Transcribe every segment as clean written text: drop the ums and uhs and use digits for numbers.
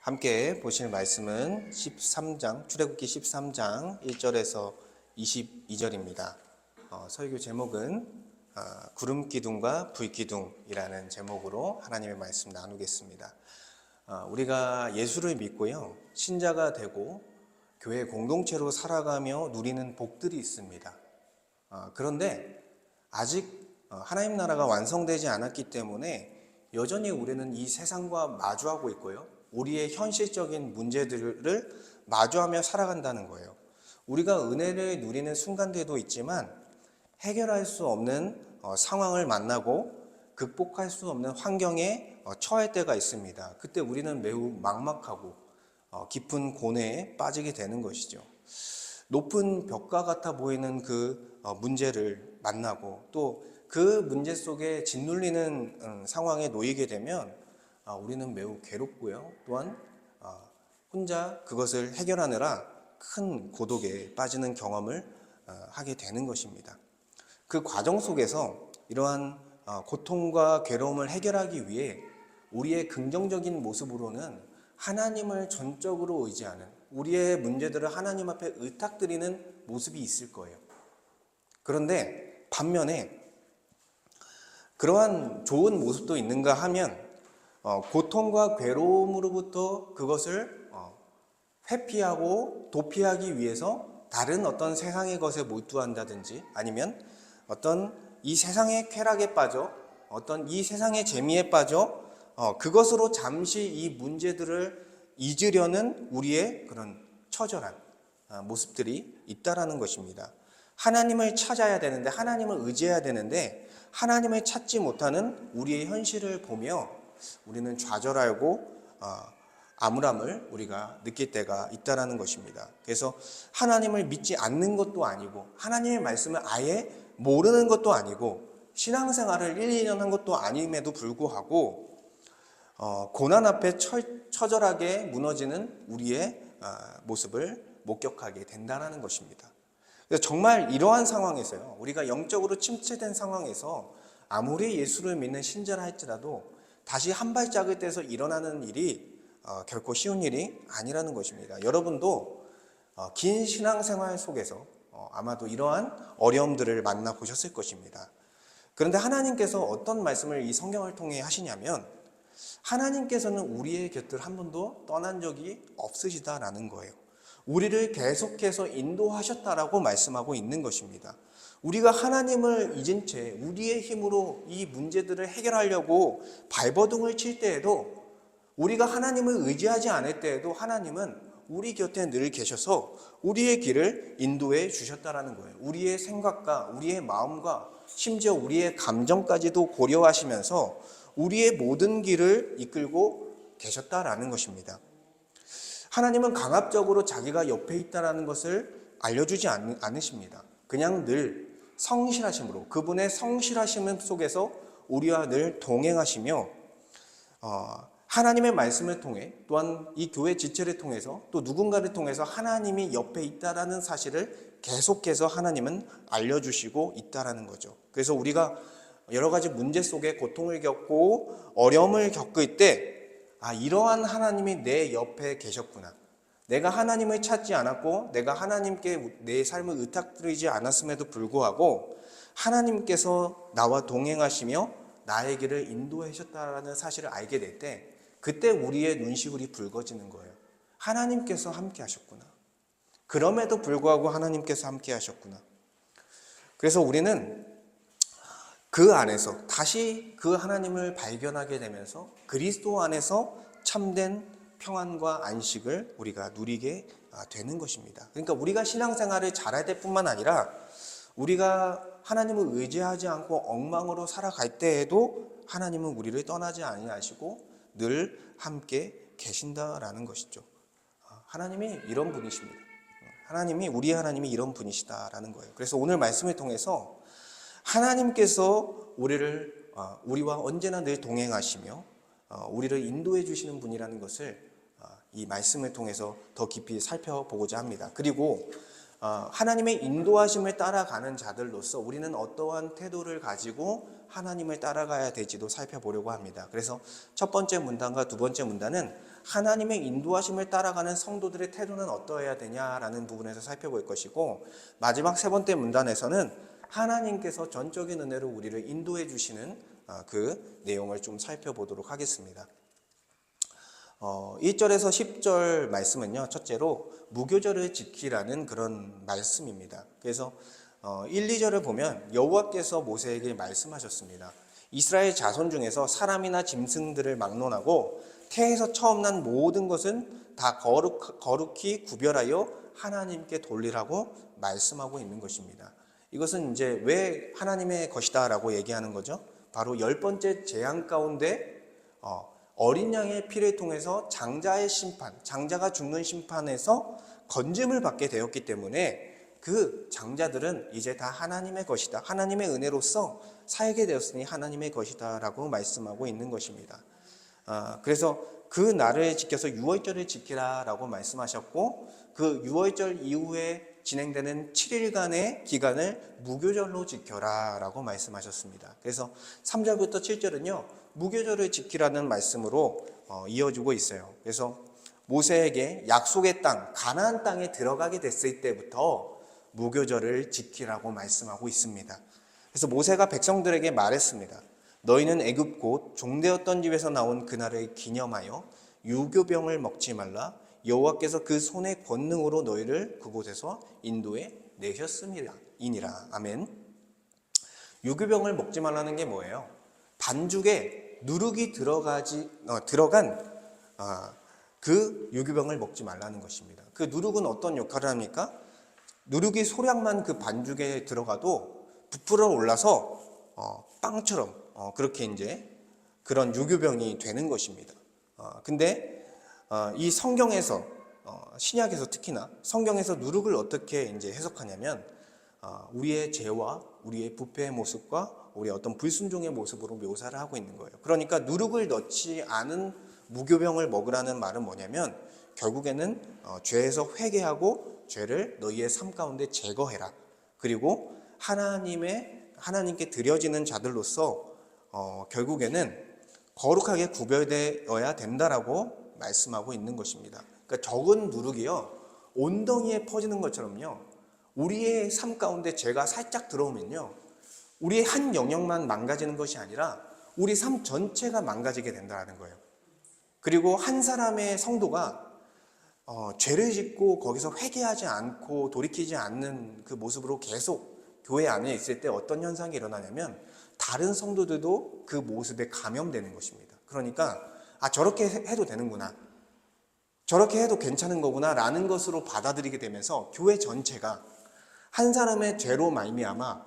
함께 보실 말씀은 출애굽기 13장 1절에서 22절입니다. 설교 제목은 구름기둥과 불기둥이라는 제목으로 하나님의 말씀 나누겠습니다. 우리가 예수를 믿고요, 신자가 되고 교회 공동체로 살아가며 누리는 복들이 있습니다. 그런데 아직 하나님 나라가 완성되지 않았기 때문에 여전히 우리는 이 세상과 마주하고 있고요, 우리의 현실적인 문제들을 마주하며 살아간다는 거예요. 우리가 은혜를 누리는 순간들도 있지만 해결할 수 없는 상황을 만나고 극복할 수 없는 환경에 처할 때가 있습니다. 그때 우리는 매우 막막하고 깊은 고뇌에 빠지게 되는 것이죠. 높은 벽과 같아 보이는 그 문제를 만나고 또 그 문제 속에 짓눌리는 상황에 놓이게 되면 우리는 매우 괴롭고요, 또한 혼자 그것을 해결하느라 큰 고독에 빠지는 경험을 하게 되는 것입니다. 그 과정 속에서 이러한 고통과 괴로움을 해결하기 위해 우리의 긍정적인 모습으로는 하나님을 전적으로 의지하는, 우리의 문제들을 하나님 앞에 의탁드리는 모습이 있을 거예요. 그런데 반면에 그러한 좋은 모습도 있는가 하면 고통과 괴로움으로부터 그것을 회피하고 도피하기 위해서 다른 어떤 세상의 것에 몰두한다든지, 아니면 어떤 이 세상의 쾌락에 빠져, 어떤 이 세상의 재미에 빠져 그것으로 잠시 이 문제들을 잊으려는 우리의 그런 처절한 모습들이 있다라는 것입니다. 하나님을 찾아야 되는데, 하나님을 의지해야 되는데 하나님을 찾지 못하는 우리의 현실을 보며 우리는 좌절하고 암울함을 우리가 느낄 때가 있다라는 것입니다. 그래서 하나님을 믿지 않는 것도 아니고 하나님의 말씀을 아예 모르는 것도 아니고 신앙생활을 1, 2년 한 것도 아님에도 불구하고 고난 앞에 처절하게 무너지는 우리의 모습을 목격하게 된다는 것입니다. 그래서 정말 이러한 상황에서요, 우리가 영적으로 침체된 상황에서 아무리 예수를 믿는 신자라 할지라도 다시 한 발짝을 떼서 일어나는 일이 결코 쉬운 일이 아니라는 것입니다. 여러분도 긴 신앙생활 속에서 아마도 이러한 어려움들을 만나보셨을 것입니다. 그런데 하나님께서 어떤 말씀을 이 성경을 통해 하시냐면, 하나님께서는 우리의 곁을 한 번도 떠난 적이 없으시다라는 거예요. 우리를 계속해서 인도하셨다라고 말씀하고 있는 것입니다. 우리가 하나님을 잊은 채 우리의 힘으로 이 문제들을 해결하려고 발버둥을 칠 때에도, 우리가 하나님을 의지하지 않을 때에도 하나님은 우리 곁에 늘 계셔서 우리의 길을 인도해 주셨다라는 거예요. 우리의 생각과 우리의 마음과 심지어 우리의 감정까지도 고려하시면서 우리의 모든 길을 이끌고 계셨다라는 것입니다. 하나님은 강압적으로 자기가 옆에 있다는 것을 알려주지 않으십니다. 그냥 늘 성실하심으로, 그분의 성실하심 속에서 우리와 늘 동행하시며 하나님의 말씀을 통해, 또한 이 교회 지체를 통해서, 또 누군가를 통해서 하나님이 옆에 있다라는 사실을 계속해서 하나님은 알려주시고 있다라는 거죠. 그래서 우리가 여러 가지 문제 속에 고통을 겪고 어려움을 겪을 때, 이러한 하나님이 내 옆에 계셨구나, 내가 하나님을 찾지 않았고 내가 하나님께 내 삶을 의탁드리지 않았음에도 불구하고 하나님께서 나와 동행하시며 나의 길을 인도해 주셨다는 사실을 알게 될 때, 그때 우리의 눈시울이 붉어지는 거예요. 하나님께서 함께 하셨구나, 그럼에도 불구하고 하나님께서 함께 하셨구나. 그래서 우리는 그 안에서 다시 그 하나님을 발견하게 되면서 그리스도 안에서 참된 평안과 안식을 우리가 누리게 되는 것입니다. 그러니까 우리가 신앙생활을 잘할 때뿐만 아니라 우리가 하나님을 의지하지 않고 엉망으로 살아갈 때에도 하나님은 우리를 떠나지 아니하시고 늘 함께 계신다라는 것이죠. 하나님이 이런 분이십니다. 우리 하나님이 이런 분이시다라는 거예요. 그래서 오늘 말씀을 통해서 하나님께서 우리와 언제나 늘 동행하시며 우리를 인도해 주시는 분이라는 것을 이 말씀을 통해서 더 깊이 살펴보고자 합니다. 그리고 하나님의 인도하심을 따라가는 자들로서 우리는 어떠한 태도를 가지고 하나님을 따라가야 될지도 살펴보려고 합니다. 그래서 첫 번째 문단과 두 번째 문단은 하나님의 인도하심을 따라가는 성도들의 태도는 어떠해야 되냐라는 부분에서 살펴볼 것이고, 마지막 세 번째 문단에서는 하나님께서 전적인 은혜로 우리를 인도해 주시는 그 내용을 좀 살펴보도록 하겠습니다. 1절에서 10절 말씀은요, 첫째로 무교절을 지키라는 그런 말씀입니다. 그래서 1, 2절을 보면 여호와께서 모세에게 말씀하셨습니다. 이스라엘 자손 중에서 사람이나 짐승들을 막론하고 태에서 처음 난 모든 것은 다 거룩히 구별하여 하나님께 돌리라고 말씀하고 있는 것입니다. 이것은 이제 왜 하나님의 것이다라고 얘기하는 거죠? 바로 10번째 재앙 가운데 어린 양의 피를 통해서 장자의 심판, 장자가 죽는 심판에서 건짐을 받게 되었기 때문에 그 장자들은 이제 다 하나님의 것이다. 하나님의 은혜로서 살게 되었으니 하나님의 것이다 라고 말씀하고 있는 것입니다. 그래서 그 날을 지켜서 유월절을 지키라 라고 말씀하셨고, 그 유월절 이후에 진행되는 7일간의 기간을 무교절로 지켜라 라고 말씀하셨습니다. 그래서 3절부터 7절은요 무교절을 지키라는 말씀으로 이어지고 있어요. 그래서 모세에게 약속의 땅 가나안 땅에 들어가게 됐을 때부터 무교절을 지키라고 말씀하고 있습니다. 그래서 모세가 백성들에게 말했습니다. 너희는 애굽 곧 종되었던 집에서 나온 그날을 기념하여 유교병을 먹지 말라. 여호와께서 그 손의 권능으로 너희를 그곳에서 인도해 내셨음이니라. 아멘. 유교병을 먹지 말라는 게 뭐예요? 반죽에 누룩이 들어간 그 유교병을 먹지 말라는 것입니다. 그 누룩은 어떤 역할을 합니까? 누룩이 소량만 그 반죽에 들어가도 부풀어 올라서 빵처럼 그렇게 이제 그런 유교병이 되는 것입니다. 근데 이 성경에서 신약에서 특히나 성경에서 누룩을 어떻게 이제 해석하냐면 우리의 죄와 우리의 부패의 모습과 우리의 어떤 불순종의 모습으로 묘사를 하고 있는 거예요. 그러니까 누룩을 넣지 않은 무교병을 먹으라는 말은 뭐냐면 결국에는 죄에서 회개하고 죄를 너희의 삶 가운데 제거해라. 그리고 하나님께 드려지는 자들로서 결국에는 거룩하게 구별되어야 된다라고 말씀하고 있는 것입니다. 그러니까 적은 누룩이요 온덩이에 퍼지는 것처럼요 우리의 삶 가운데 죄가 살짝 들어오면요 우리의 한 영역만 망가지는 것이 아니라 우리 삶 전체가 망가지게 된다는 거예요. 그리고 한 사람의 성도가 죄를 짓고 거기서 회개하지 않고 돌이키지 않는 그 모습으로 계속 교회 안에 있을 때 어떤 현상이 일어나냐면 다른 성도들도 그 모습에 감염되는 것입니다. 그러니까 저렇게 해도 되는구나, 저렇게 해도 괜찮은 거구나 라는 것으로 받아들이게 되면서 교회 전체가 한 사람의 죄로 말미암아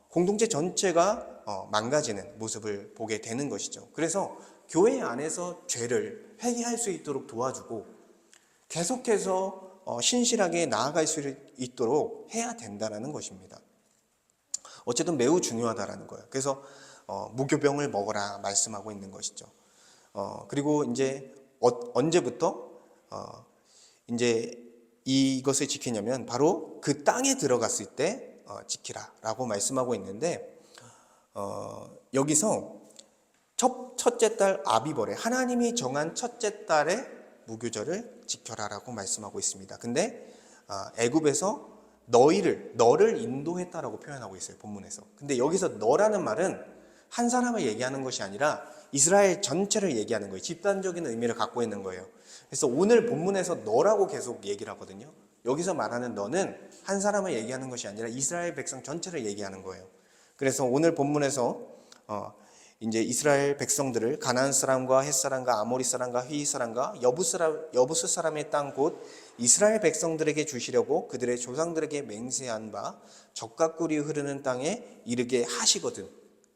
공동체 전체가 망가지는 모습을 보게 되는 것이죠. 그래서 교회 안에서 죄를 회개할 수 있도록 도와주고 계속해서 신실하게 나아갈 수 있도록 해야 된다는 것입니다. 어쨌든 매우 중요하다라는 거예요. 그래서 무교병을 먹어라 말씀하고 있는 것이죠. 그리고 이제 언제부터 이제 이것을 지키냐면 바로 그 땅에 들어갔을 때 지키라라고 말씀하고 있는데 여기서 첫째 달 아비벌에 하나님이 정한 첫째 달에 무교절을 지켜라라고 말씀하고 있습니다. 근데 애굽에서 너를 인도했다라고 표현하고 있어요, 본문에서. 근데 여기서 너라는 말은 한 사람을 얘기하는 것이 아니라 이스라엘 전체를 얘기하는 거예요. 집단적인 의미를 갖고 있는 거예요. 그래서 오늘 본문에서 너라고 계속 얘기를 하거든요. 여기서 말하는 너는 한 사람을 얘기하는 것이 아니라 이스라엘 백성 전체를 얘기하는 거예요. 그래서 오늘 본문에서 이제 이스라엘 백성들을 가나안 사람과 헷 사람과 아모리 사람과 히위 사람과 여부스 사람의 땅 곧 이스라엘 백성들에게 주시려고 그들의 조상들에게 맹세한 바 젖과 꿀이 흐르는 땅에 이르게 하시거든.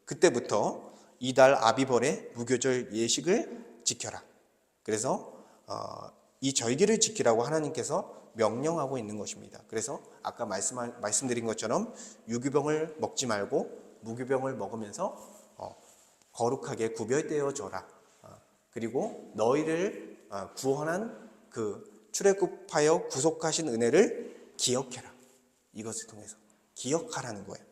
그때부터 이달 아비벌의 무교절 예식을 지켜라. 그래서 이 절기를 지키라고 하나님께서 명령하고 있는 것입니다. 그래서 아까 말씀드린 것처럼 유교병을 먹지 말고 무교병을 먹으면서 거룩하게 구별되어 줘라. 그리고 너희를 구원한 그 출애굽하여 구속하신 은혜를 기억해라. 이것을 통해서 기억하라는 거예요.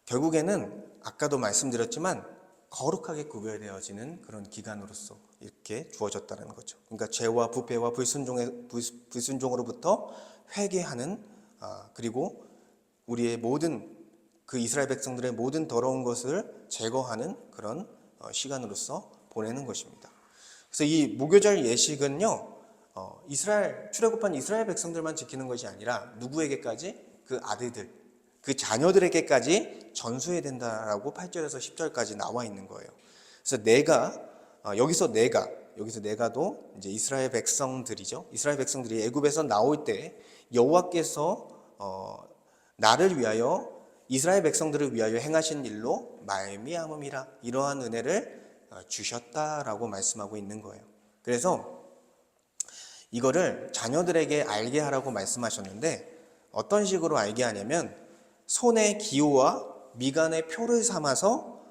결국에는 아까도 말씀드렸지만 거룩하게 구별되어지는 그런 기간으로서 이렇게 주어졌다는 거죠. 그러니까 죄와 부패와 불순종으로부터 회개하는, 그리고 우리의 모든 그 이스라엘 백성들의 모든 더러운 것을 제거하는 그런 시간으로서 보내는 것입니다. 그래서 이 무교절 예식은요, 출애굽한 이스라엘 백성들만 지키는 것이 아니라 누구에게까지? 그 아들들, 그 자녀들에게까지 전수해야 된다라고 8절에서 10절까지 나와 있는 거예요. 그래서 여기서 내가도 이제 이스라엘 백성들이죠. 이스라엘 백성들이 애굽에서 나올 때 여호와께서 나를 위하여, 이스라엘 백성들을 위하여 행하신 일로 말미암음이라, 이러한 은혜를 주셨다라고 말씀하고 있는 거예요. 그래서 이거를 자녀들에게 알게 하라고 말씀하셨는데, 어떤 식으로 알게 하냐면 손의 기호와 미간의 표를 삼아서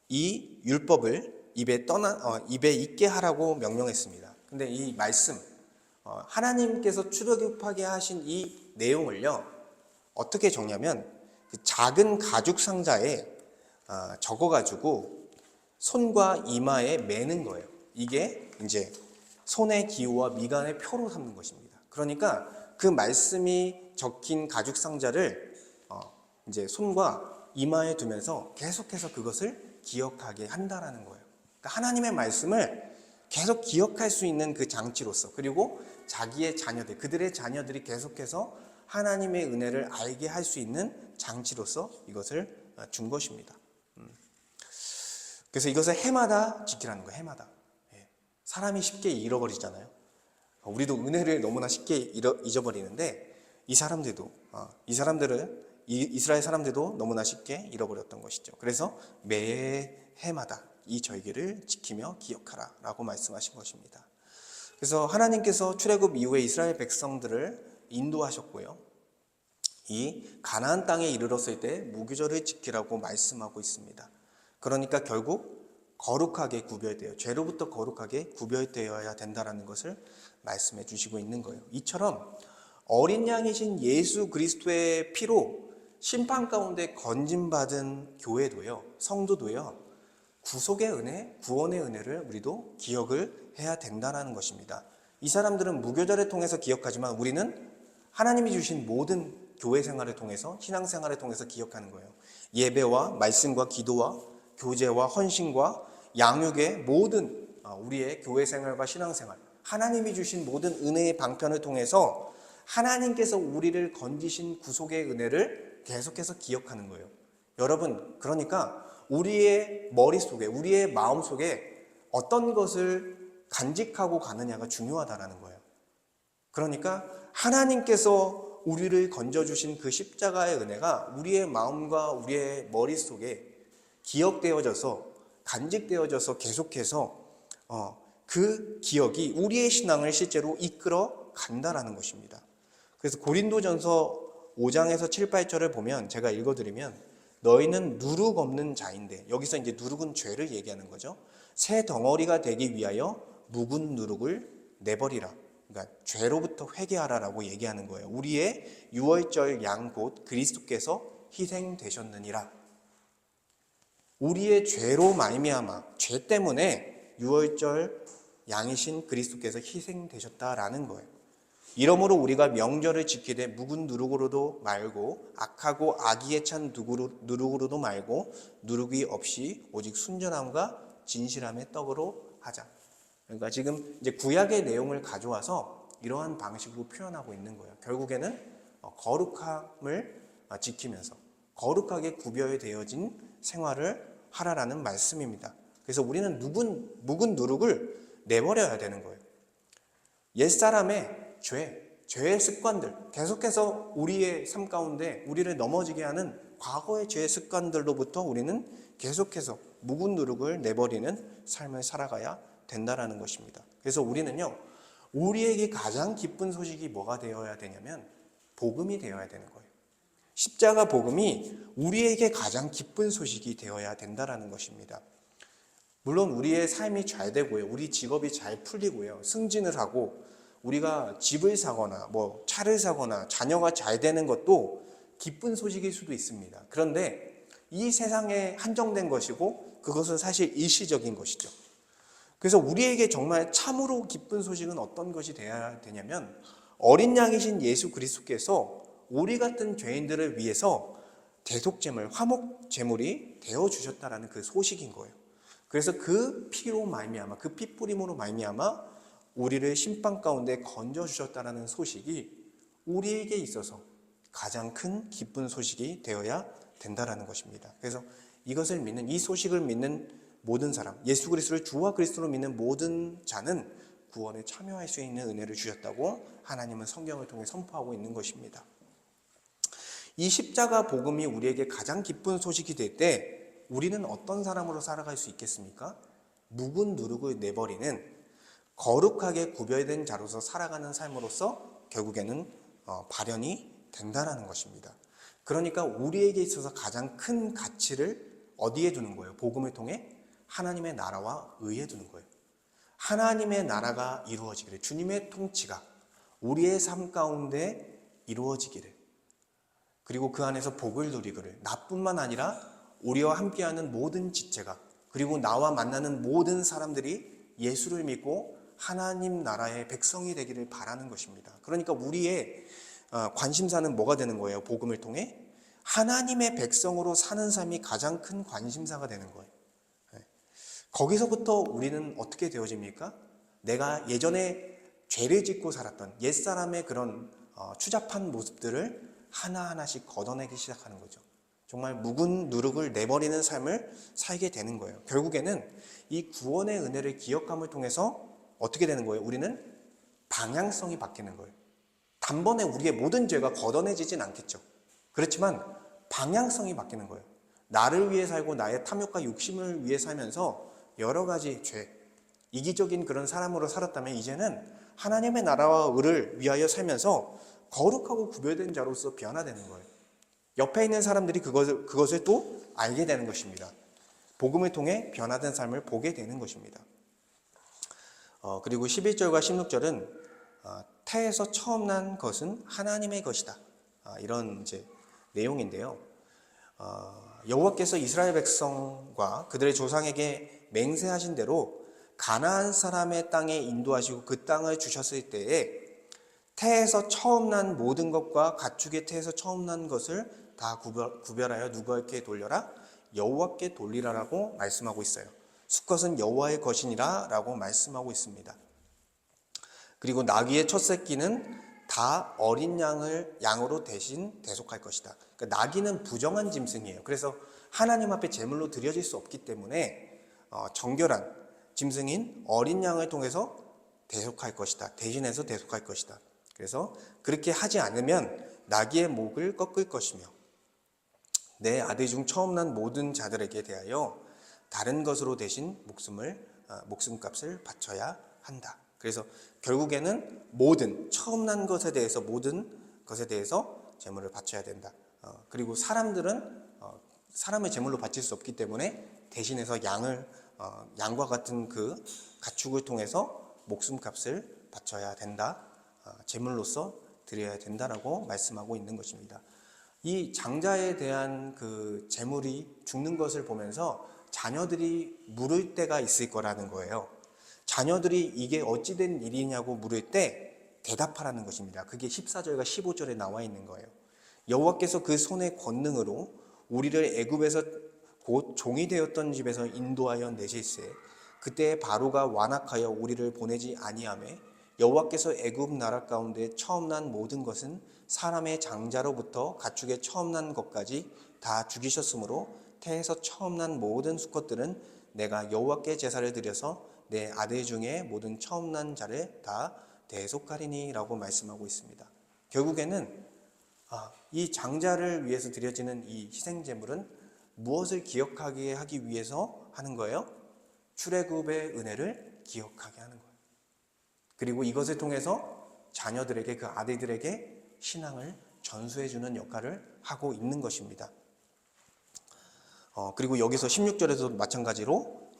이 율법을 입에 있게 하라고 명령했습니다. 근데 이 말씀, 하나님께서 출애굽하게 하신 이 내용을요, 어떻게 적냐면 작은 가죽 상자에 적어가지고 손과 이마에 매는 거예요. 이게 이제 손의 기호와 미간의 표로 삼는 것입니다. 그러니까 그 말씀이 적힌 가죽 상자를 이제 손과 이마에 두면서 계속해서 그것을 기억하게 한다라는 거예요. 그러니까 하나님의 말씀을 계속 기억할 수 있는 그 장치로서, 그리고 자기의 자녀들, 그들의 자녀들이 계속해서 하나님의 은혜를 알게 할 수 있는 장치로서 이것을 준 것입니다. 그래서 이것을 해마다 지키라는 거예요. 해마다. 사람이 쉽게 잃어버리잖아요. 우리도 은혜를 너무나 쉽게 잊어버리는데 이스라엘 사람들도 너무나 쉽게 잃어버렸던 것이죠. 그래서 매 해마다 이 절기를 지키며 기억하라 라고 말씀하신 것입니다. 그래서 하나님께서 출애굽 이후에 이스라엘 백성들을 인도하셨고요, 이 가나안 땅에 이르렀을 때 무교절을 지키라고 말씀하고 있습니다. 그러니까 결국 거룩하게 구별되어, 죄로부터 거룩하게 구별되어야 된다는 것을 말씀해 주시고 있는 거예요. 이처럼 어린 양이신 예수 그리스도의 피로 심판 가운데 건진받은 교회도요, 성도도요, 구속의 은혜, 구원의 은혜를 우리도 기억을 해야 된다는 것입니다. 이 사람들은 무교절을 통해서 기억하지만 우리는 하나님이 주신 모든 교회 생활을 통해서, 신앙 생활을 통해서 기억하는 거예요. 예배와 말씀과 기도와 교제와 헌신과 양육의 모든 우리의 교회 생활과 신앙 생활, 하나님이 주신 모든 은혜의 방편을 통해서 하나님께서 우리를 건지신 구속의 은혜를 계속해서 기억하는 거예요. 여러분, 그러니까 우리의 머릿속에, 우리의 마음속에 어떤 것을 간직하고 가느냐가 중요하다는 거예요. 그러니까 하나님께서 우리를 건져주신 그 십자가의 은혜가 우리의 마음과 우리의 머릿속에 기억되어져서, 간직되어져서 계속해서 그 기억이 우리의 신앙을 실제로 이끌어 간다라는 것입니다. 그래서 고린도전서 5장에서 7, 8절을 보면, 제가 읽어드리면, 너희는 누룩 없는 자인데, 여기서 이제 누룩은 죄를 얘기하는 거죠. 새 덩어리가 되기 위하여 묵은 누룩을 내버리라. 그러니까 죄로부터 회개하라라고 얘기하는 거예요. 우리의 유월절 양 곧 그리스도께서 희생되셨느니라. 우리의 죄로 말미암아, 죄 때문에 유월절 양이신 그리스도께서 희생되셨다라는 거예요. 이러므로 우리가 명절을 지키되 묵은 누룩으로도 말고 악하고 악의에 찬 누룩으로도 말고 누룩이 없이 오직 순전함과 진실함의 떡으로 하자. 그러니까 지금 이제 구약의 내용을 가져와서 이러한 방식으로 표현하고 있는 거예요. 결국에는 거룩함을 지키면서 거룩하게 구별되어진 생활을 하라라는 말씀입니다. 그래서 우리는 묵은 누룩을 내버려야 되는 거예요. 옛사람의 죄의 습관들, 계속해서 우리의 삶 가운데 우리를 넘어지게 하는 과거의 죄의 습관들로부터 우리는 계속해서 묵은 누룩을 내버리는 삶을 살아가야 된다라는 것입니다. 그래서 우리는요, 우리에게 가장 기쁜 소식이 뭐가 되어야 되냐면 복음이 되어야 되는 거예요. 십자가 복음이 우리에게 가장 기쁜 소식이 되어야 된다라는 것입니다. 물론 우리의 삶이 잘 되고요, 우리 직업이 잘 풀리고요, 승진을 하고 우리가 집을 사거나 차를 사거나 자녀가 잘 되는 것도 기쁜 소식일 수도 있습니다. 그런데 이 세상에 한정된 것이고 그것은 사실 일시적인 것이죠. 그래서 우리에게 정말 참으로 기쁜 소식은 어떤 것이 되어야 되냐면 어린 양이신 예수 그리스도께서 우리 같은 죄인들을 위해서 대속제물, 화목제물이 되어주셨다라는 그 소식인 거예요. 그래서 그 피로 말미암아, 그 피뿌림으로 말미암아 우리를 심판 가운데 건져주셨다라는 소식이 우리에게 있어서 가장 큰 기쁜 소식이 되어야 된다라는 것입니다. 그래서 이것을 믿는, 이 소식을 믿는 모든 사람, 예수 그리스도를 주와 그리스도로 믿는 모든 자는 구원에 참여할 수 있는 은혜를 주셨다고 하나님은 성경을 통해 선포하고 있는 것입니다. 이 십자가 복음이 우리에게 가장 기쁜 소식이 될 때 우리는 어떤 사람으로 살아갈 수 있겠습니까? 묵은 누룩을 내버리는 거룩하게 구별된 자로서 살아가는 삶으로서 결국에는 발현이 된다는 것입니다. 그러니까 우리에게 있어서 가장 큰 가치를 어디에 두는 거예요? 복음을 통해 하나님의 나라와 의에 두는 거예요. 하나님의 나라가 이루어지기를, 주님의 통치가 우리의 삶 가운데 이루어지기를, 그리고 그 안에서 복을 누리기를, 나뿐만 아니라 우리와 함께하는 모든 지체가, 그리고 나와 만나는 모든 사람들이 예수를 믿고 하나님 나라의 백성이 되기를 바라는 것입니다. 그러니까 우리의 관심사는 뭐가 되는 거예요? 복음을 통해 하나님의 백성으로 사는 삶이 가장 큰 관심사가 되는 거예요. 거기서부터 우리는 어떻게 되어집니까? 내가 예전에 죄를 짓고 살았던 옛사람의 그런 추잡한 모습들을 하나하나씩 걷어내기 시작하는 거죠. 정말 묵은 누룩을 내버리는 삶을 살게 되는 거예요. 결국에는 이 구원의 은혜를 기억함을 통해서 어떻게 되는 거예요? 우리는 방향성이 바뀌는 거예요. 단번에 우리의 모든 죄가 걷어내지진 않겠죠. 그렇지만 방향성이 바뀌는 거예요. 나를 위해 살고 나의 탐욕과 욕심을 위해 살면서 여러 가지 죄, 이기적인 그런 사람으로 살았다면 이제는 하나님의 나라와 의를 위하여 살면서 거룩하고 구별된 자로서 변화되는 거예요. 옆에 있는 사람들이 그것을 또 알게 되는 것입니다. 복음을 통해 변화된 삶을 보게 되는 것입니다. 그리고 11절과 16절은 태에서 처음 난 것은 하나님의 것이다. 이런 이제 내용인데요. 여호와께서 이스라엘 백성과 그들의 조상에게 맹세하신 대로 가나안 사람의 땅에 인도하시고 그 땅을 주셨을 때에 태에서 처음 난 모든 것과 가축의 태에서 처음 난 것을 다 구별하여 누구에게 돌려라? 여호와께 돌리라라고 말씀하고 있어요. 수컷은 여호와의 것이니라 라고 말씀하고 있습니다. 그리고 나귀의 첫 새끼는 다 어린 양으로 대신 대속할 것이다. 그러니까 나귀는 부정한 짐승이에요. 그래서 하나님 앞에 제물로 드려질 수 없기 때문에 정결한 짐승인 어린 양을 통해서 대속할 것이다. 대신해서 대속할 것이다. 그래서 그렇게 하지 않으면 나귀의 목을 꺾을 것이며 내 아들 중 처음 난 모든 자들에게 대하여 다른 것으로 대신 목숨값을 바쳐야 한다. 그래서 결국에는 처음 난 것에 대해서 모든 것에 대해서 제물을 바쳐야 된다. 그리고 사람의 제물로 바칠 수 없기 때문에 대신해서 양과 같은 그 가축을 통해서 목숨값을 바쳐야 된다. 제물로서 드려야 된다라고 말씀하고 있는 것입니다. 이 장자에 대한 그 제물이 죽는 것을 보면서 자녀들이 물을 때가 있을 거라는 거예요. 자녀들이 이게 어찌된 일이냐고 물을 때 대답하라는 것입니다. 그게 14절과 15절에 나와 있는 거예요. 여호와께서 그 손의 권능으로 우리를 애굽에서 곧 종이 되었던 집에서 인도하여 내실세 그때 바로가 완악하여 우리를 보내지 아니하매 여호와께서 애굽 나라 가운데 처음 난 모든 것은 사람의 장자로부터 가축의 처음 난 것까지 다 죽이셨으므로 태에서 처음 난 모든 수컷들은 내가 여호와께 제사를 드려서 내 아들 중에 모든 처음 난 자를 다 대속하리니 라고 말씀하고 있습니다. 결국에는 이 장자를 위해서 드려지는 이 희생제물은 무엇을 기억하게 하기 위해서 하는 거예요? 출애굽의 은혜를 기억하게 하는 거예요. 그리고 이것을 통해서 자녀들에게, 그 아들들에게 신앙을 전수해주는 역할을 하고 있는 것입니다. 그리고 여기서 16절에서도 마찬가지로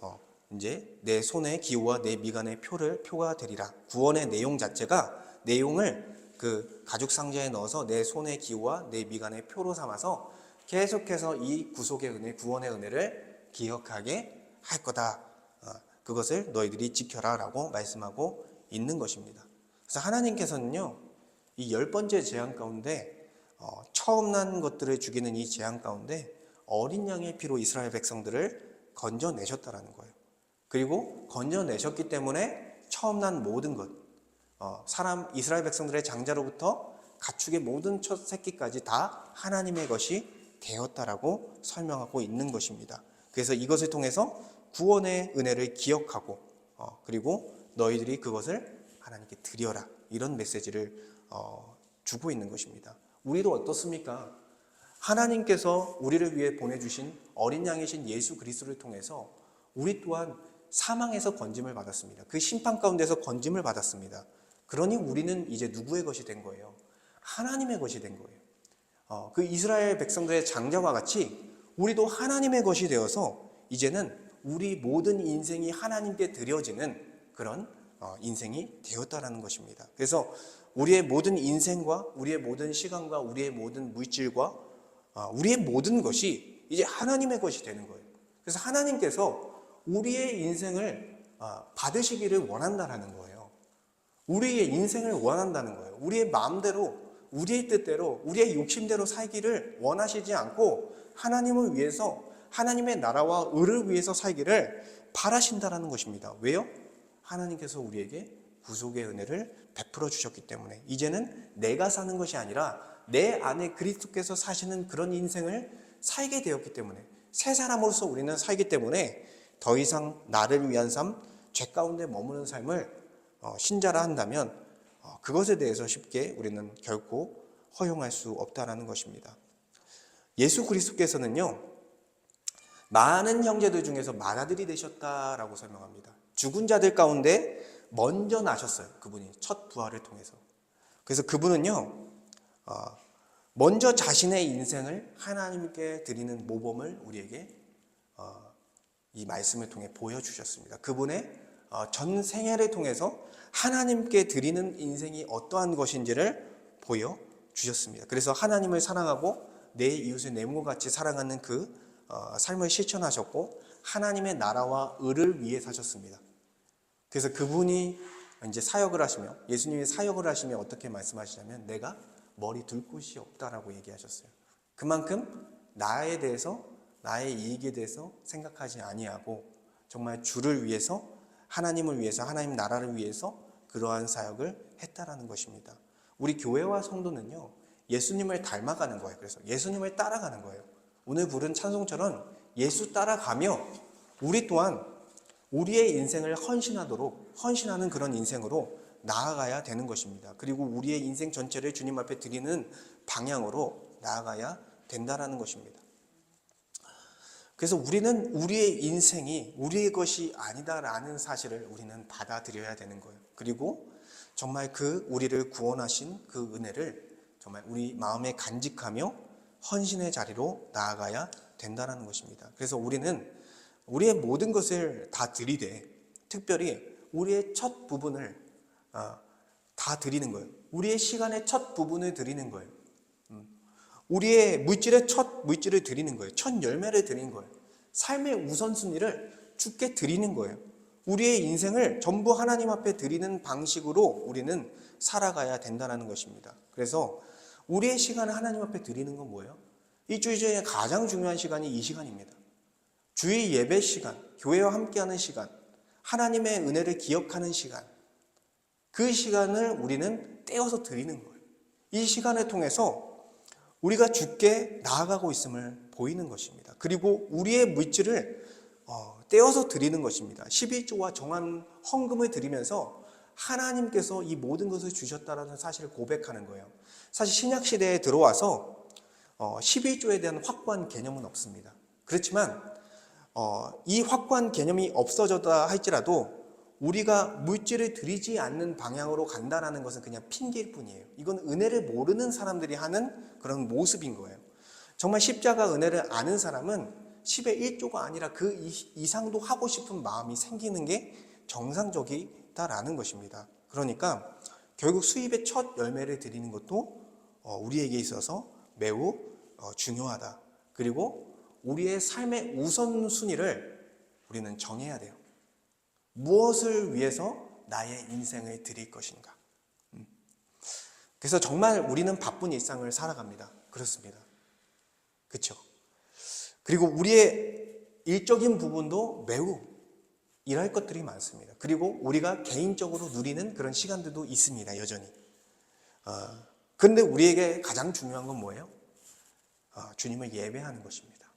이제 내 손의 기호와 내 미간의 표가 되리라. 구원의 내용을 그 가죽 상자에 넣어서 내 손의 기호와 내 미간의 표로 삼아서 계속해서 이 구속의 은혜, 구원의 은혜를 기억하게 할 거다. 그것을 너희들이 지켜라 라고 말씀하고 있는 것입니다. 그래서 하나님께서는요, 이 10번째 재앙 가운데 처음 난 것들을 죽이는 이 재앙 가운데 어린 양의 피로 이스라엘 백성들을 건져내셨다라는 거예요. 그리고 건져내셨기 때문에 처음 난 모든 것, 이스라엘 백성들의 장자로부터 가축의 모든 첫 새끼까지 다 하나님의 것이 되었다라고 설명하고 있는 것입니다. 그래서 이것을 통해서 구원의 은혜를 기억하고 그리고 너희들이 그것을 하나님께 드려라, 이런 메시지를 주고 있는 것입니다. 우리도 어떻습니까? 하나님께서 우리를 위해 보내주신 어린 양이신 예수 그리스도를 통해서 우리 또한 사망에서 건짐을 받았습니다. 그 심판 가운데서 건짐을 받았습니다. 그러니 우리는 이제 누구의 것이 된 거예요? 하나님의 것이 된 거예요. 그 이스라엘 백성들의 장자와 같이 우리도 하나님의 것이 되어서 이제는 우리 모든 인생이 하나님께 드려지는 그런 인생이 되었다라는 것입니다. 그래서 우리의 모든 인생과 우리의 모든 시간과 우리의 모든 물질과 우리의 모든 것이 이제 하나님의 것이 되는 거예요. 그래서 하나님께서 우리의 인생을 받으시기를 원한다라는 거예요. 우리의 인생을 원한다는 거예요. 우리의 마음대로, 우리의 뜻대로, 우리의 욕심대로 살기를 원하시지 않고 하나님을 위해서, 하나님의 나라와 의를 위해서 살기를 바라신다라는 것입니다. 왜요? 하나님께서 우리에게 구속의 은혜를 베풀어 주셨기 때문에 이제는 내가 사는 것이 아니라 내 안에 그리스도께서 사시는 그런 인생을 살게 되었기 때문에, 새 사람으로서 우리는 살기 때문에 더 이상 나를 위한 삶, 죄 가운데 머무는 삶을 신자라 한다면 그것에 대해서 쉽게 우리는 결코 허용할 수 없다라는 것입니다. 예수 그리스도께서는요, 많은 형제들 중에서 맏아들이 되셨다라고 설명합니다. 죽은 자들 가운데 먼저 나셨어요. 그분이 첫 부활을 통해서. 그래서 그분은요, 먼저 자신의 인생을 하나님께 드리는 모범을 우리에게 이 말씀을 통해 보여주셨습니다. 그분의 전 생애를 통해서 하나님께 드리는 인생이 어떠한 것인지를 보여주셨습니다. 그래서 하나님을 사랑하고 내 이웃을 내 몸과 같이 사랑하는 그 삶을 실천하셨고 하나님의 나라와 의를 위해 사셨습니다. 그래서 그분이 이제 사역을 하시며, 예수님이 사역을 하시며 어떻게 말씀하시냐면 내가 머리 둘 곳이 없다라고 얘기하셨어요. 그만큼 나에 대해서, 나의 이익에 대해서 생각하지 아니하고 정말 주를 위해서, 하나님을 위해서, 하나님 나라를 위해서 그러한 사역을 했다라는 것입니다. 우리 교회와 성도는요, 예수님을 닮아가는 거예요. 그래서 예수님을 따라가는 거예요. 오늘 부른 찬송처럼 예수 따라가며 우리 또한 우리의 인생을 헌신하는 그런 인생으로 나아가야 되는 것입니다. 그리고 우리의 인생 전체를 주님 앞에 드리는 방향으로 나아가야 된다라는 것입니다. 그래서 우리는 우리의 인생이 우리의 것이 아니다라는 사실을 우리는 받아들여야 되는 거예요. 그리고 정말 그 우리를 구원하신 그 은혜를 정말 우리 마음에 간직하며 헌신의 자리로 나아가야 된다는 것입니다. 그래서 우리는 우리의 모든 것을 다 드리되 특별히 우리의 첫 부분을 다 드리는 거예요. 우리의 시간의 첫 부분을 드리는 거예요. 우리의 물질의 첫 물질을 드리는 거예요. 첫 열매를 드리는 거예요. 삶의 우선순위를 주께 드리는 거예요. 우리의 인생을 전부 하나님 앞에 드리는 방식으로 우리는 살아가야 된다는 것입니다. 그래서 우리의 시간을 하나님 앞에 드리는 건 뭐예요? 일주일 중에 가장 중요한 시간이 이 시간입니다. 주일 예배 시간, 교회와 함께하는 시간, 하나님의 은혜를 기억하는 시간, 그 시간을 우리는 떼어서 드리는 거예요. 이 시간을 통해서 우리가 주께 나아가고 있음을 보이는 것입니다. 그리고 우리의 물질을 떼어서 드리는 것입니다. 11조와 정한 헌금을 드리면서 하나님께서 이 모든 것을 주셨다는 사실을 고백하는 거예요. 사실 신약시대에 들어와서 11조에 대한 확고한 개념은 없습니다. 그렇지만 이 확고한 개념이 없어졌다 할지라도 우리가 물질을 드리지 않는 방향으로 간다는 것은 그냥 핑계일 뿐이에요. 이건 은혜를 모르는 사람들이 하는 그런 모습인 거예요. 정말 십자가 은혜를 아는 사람은 10의 1조가 아니라 그 이상도 하고 싶은 마음이 생기는 게 정상적이다라는 것입니다. 그러니까 결국 수입의 첫 열매를 드리는 것도 우리에게 있어서 매우 중요하다. 그리고 우리의 삶의 우선순위를 우리는 정해야 돼요. 무엇을 위해서 나의 인생을 드릴 것인가. 그래서 정말 우리는 바쁜 일상을 살아갑니다. 그렇습니다. 그렇죠? 그리고 우리의 일적인 부분도 매우 일할 것들이 많습니다. 그리고 우리가 개인적으로 누리는 그런 시간들도 있습니다. 여전히. 그런데 우리에게 가장 중요한 건 뭐예요? 주님을 예배하는 것입니다.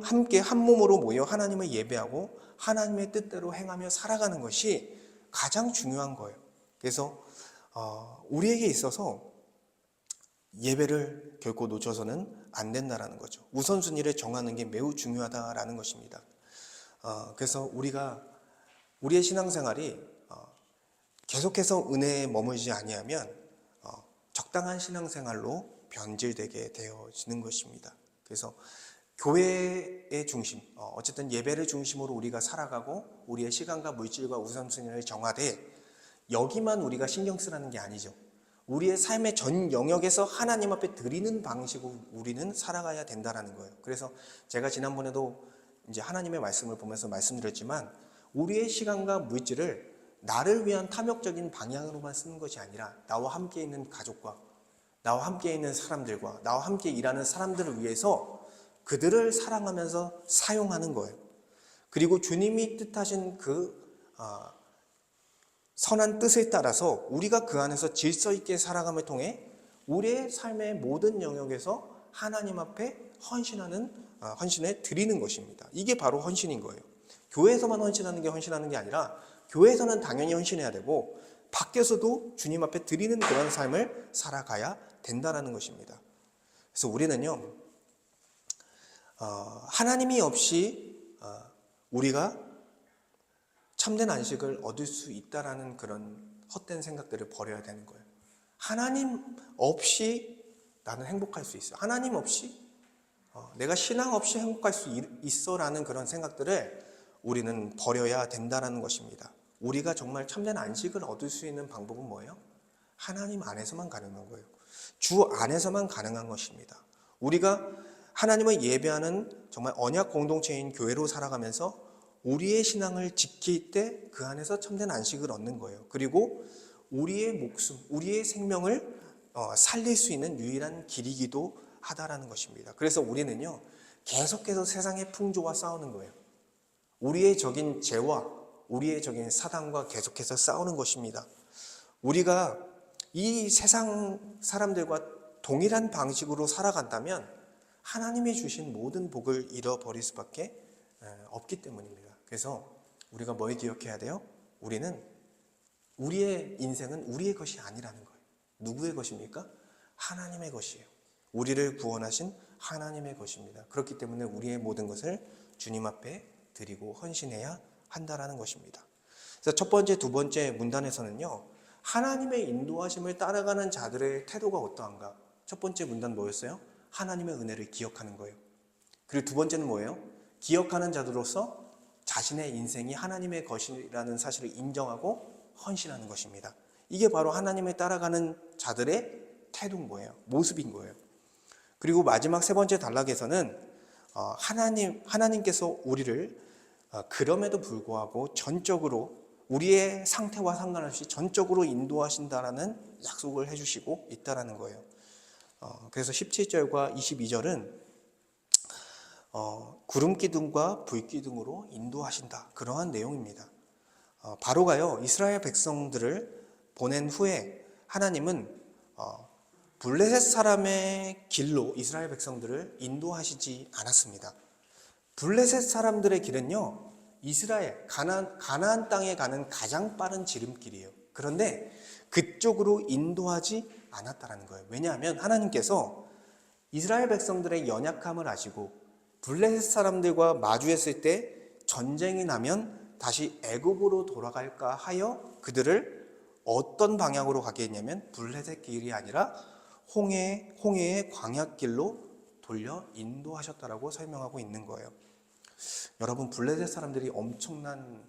함께 한 몸으로 모여 하나님을 예배하고 하나님의 뜻대로 행하며 살아가는 것이 가장 중요한 거예요. 그래서 우리에게 있어서 예배를 결코 놓쳐서는 안 된다라는 거죠. 우선순위를 정하는 게 매우 중요하다라는 것입니다. 그래서 우리가 우리의 신앙생활이 계속해서 은혜에 머물지 아니하면 적당한 신앙생활로 변질되게 되어지는 것입니다. 그래서 교회의 중심, 어쨌든 예배를 중심으로 우리가 살아가고 우리의 시간과 물질과 우선순위를 정하되 여기만 우리가 신경 쓰라는 게 아니죠. 우리의 삶의 전 영역에서 하나님 앞에 드리는 방식으로 우리는 살아가야 된다는 거예요. 그래서 제가 지난번에도 이제 하나님의 말씀을 보면서 말씀드렸지만 우리의 시간과 물질을 나를 위한 탐욕적인 방향으로만 쓰는 것이 아니라 나와 함께 있는 가족과 나와 함께 있는 사람들과 나와 함께 일하는 사람들을 위해서 그들을 사랑하면서 사용하는 거예요. 그리고 주님이 뜻하신 그 선한 뜻에 따라서 우리가 그 안에서 질서 있게 살아감을 통해 우리의 삶의 모든 영역에서 하나님 앞에 헌신을 드리는 것입니다. 이게 바로 헌신인 거예요. 교회에서만 헌신하는 게 헌신하는 게 아니라 교회에서는 당연히 헌신해야 되고 밖에서도 주님 앞에 드리는 그런 삶을 살아가야 된다는 것입니다. 그래서 우리는요, 하나님이 없이 우리가 참된 안식을 얻을 수 있다라는 그런 헛된 생각들을 버려야 되는 거예요. 하나님 없이 나는 행복할 수 있어. 하나님 없이 내가 신앙 없이 행복할 수 있어라는 그런 생각들을 우리는 버려야 된다는 것입니다. 우리가 정말 참된 안식을 얻을 수 있는 방법은 뭐예요? 하나님 안에서만 가능한 거예요. 주 안에서만 가능한 것입니다. 우리가 하나님을 예배하는 정말 언약 공동체인 교회로 살아가면서 우리의 신앙을 지킬 때 그 안에서 참된 안식을 얻는 거예요. 그리고 우리의 목숨, 우리의 생명을 살릴 수 있는 유일한 길이기도 하다라는 것입니다. 그래서 우리는요, 계속해서 세상의 풍조와 싸우는 거예요. 우리의 적인 죄와 우리의 적인 사단과 계속해서 싸우는 것입니다. 우리가 이 세상 사람들과 동일한 방식으로 살아간다면 하나님이 주신 모든 복을 잃어버릴 수밖에 없기 때문입니다. 그래서 우리가 뭘 기억해야 돼요? 우리의 인생은 우리의 것이 아니라는 거예요. 누구의 것입니까? 하나님의 것이에요. 우리를 구원하신 하나님의 것입니다. 그렇기 때문에 우리의 모든 것을 주님 앞에 드리고 헌신해야 한다라는 것입니다. 그래서 첫 번째, 두 번째 문단에서는요, 하나님의 인도하심을 따라가는 자들의 태도가 어떠한가? 첫 번째 문단 뭐였어요? 하나님의 은혜를 기억하는 거예요. 그리고 두 번째는 뭐예요? 기억하는 자들로서 자신의 인생이 하나님의 것이라는 사실을 인정하고 헌신하는 것입니다. 이게 바로 하나님을 따라가는 자들의 태도인 거예요. 모습인 거예요. 그리고 마지막 세 번째 단락에서는 하나님께서 우리를 그럼에도 불구하고 전적으로 우리의 상태와 상관없이 전적으로 인도하신다라는 약속을 해주시고 있다라는 거예요. 그래서 17절과 22절은 구름 기둥과 불 기둥으로 인도하신다, 그러한 내용입니다. 바로가요, 이스라엘 백성들을 보낸 후에 하나님은 블레셋 사람의 길로 이스라엘 백성들을 인도하시지 않았습니다. 블레셋 사람들의 길은요, 이스라엘 가나안 땅에 가는 가장 빠른 지름길이에요. 그런데 그쪽으로 인도하지 않았다는 거예요. 왜냐하면 하나님께서 이스라엘 백성들의 연약함을 아시고 블레셋 사람들과 마주했을 때 전쟁이 나면 다시 애굽으로 돌아갈까 하여 그들을 어떤 방향으로 가게 했냐면 블레셋 길이 아니라 홍해의 광야길로 돌려 인도하셨다라고 설명하고 있는 거예요. 여러분, 블레셋 사람들이 엄청난